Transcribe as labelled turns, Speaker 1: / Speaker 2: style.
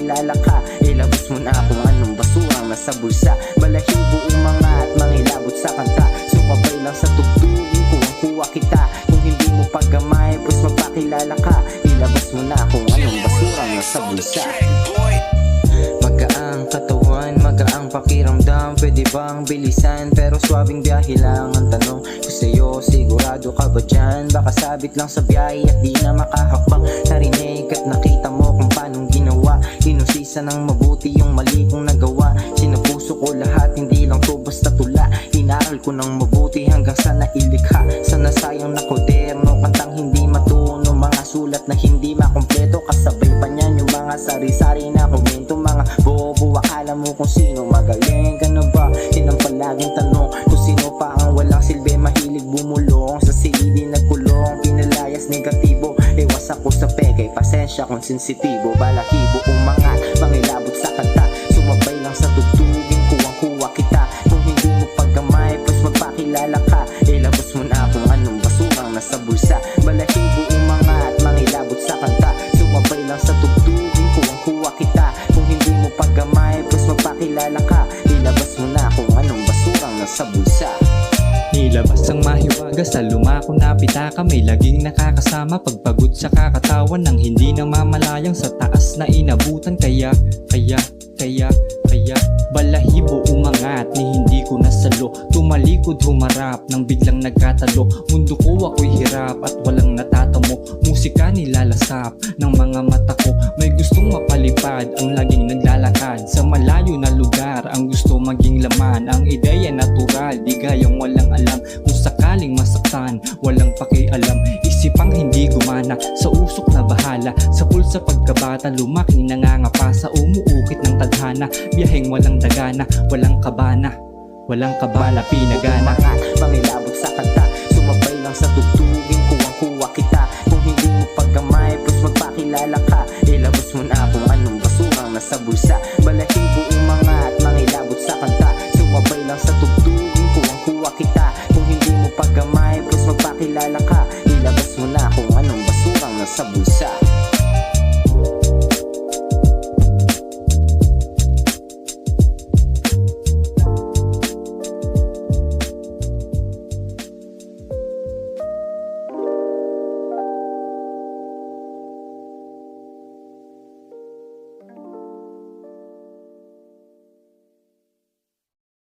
Speaker 1: magpakilala ka, ilabas mo na kung anong basurang nasa bulsa. Balahibo umangat, mangilabot sa kanta, sumabay lang sa tugtugin ko ang kuha kita. Kung hindi mo paggamay, pues magpakilala ka, ilabas mo na kung anong basurang nasa bulsa. Magaang katawan, magaang pakiramdam, pwede bang bilisan pero swabing biyahe lang ang tanong ko sa'yo. Sigurado ka ba dyan? Baka sabit lang sa biyahe at di na makahakbang. Narinig at nakita mo kung paanong ginawa, inusisa ng mabuti yung mali kong nagawa. Sinapuso ko lahat, hindi lang to basta tula. Inaral ko ng mabuti hanggang sa nailikha. Sana sayang na koderno, kantang hindi matuno, mga sulat na hindi makumpleto. Kasabay pa niyan yung mga sari-sari na komento. Mga bobo, akala mo kung sino magaling ka na ba? Yan ang palaging tanong, kung sino pa ang walang silbi, mahilig bumulong sa CD nagkulong, pinalayas negatibo. Iwas ako sa peke, pasensya kung sensitibo. Balahibo umangat, mangilabot sa kanta, sumabay lang sa tugtugin ko ang kuha kita. Kung hindi mo paggamay, pues magpakilala ka, ilabas mo na kung anong basurang nasa bulsa. Balahibo umangat, mangilabot sa kanta, sumabay lang sa tugtugin ko ang kuha kita. Kung hindi mo paggamay, pues magpakilala ka, ilabas mo na kung anong basurang nasa bulsa.
Speaker 2: Nilabas ang mahiwaga sa lumako na pitaka, may laging nakakasama pagpagod sa kakatawan ng hindi namamalayang sa taas na inabutan. Kaya balahibo umangat ni hindi ko nasalo, tumalikod humarap nang biglang nagkatalo. Mundo ko ako'y hirap at walang natatamo, musika nilalasap ng mga mata ko. May gustong mapalipad ang laging naglalakad sa malayo na lugar, ang gusto maging laman. Ang ideya natural, di gayang walang alam, kung sakaling masaktan walang pakialam. Isipang hindi gumana sa usok na bahala, sa pulsa pagkabata lumaking nangangapa sa umuukit ng tadhana. Biyaheng walang dagana, walang kabana, walang kabala, pinagana.
Speaker 1: Mangilabot sa kanta, sumabay lang sa tugtugin ko ang kuha kita. Kung hindi mo paggamay, pues magpakilala ka, ilabas mo na kung anong basurang nasa bulsa. Balahibo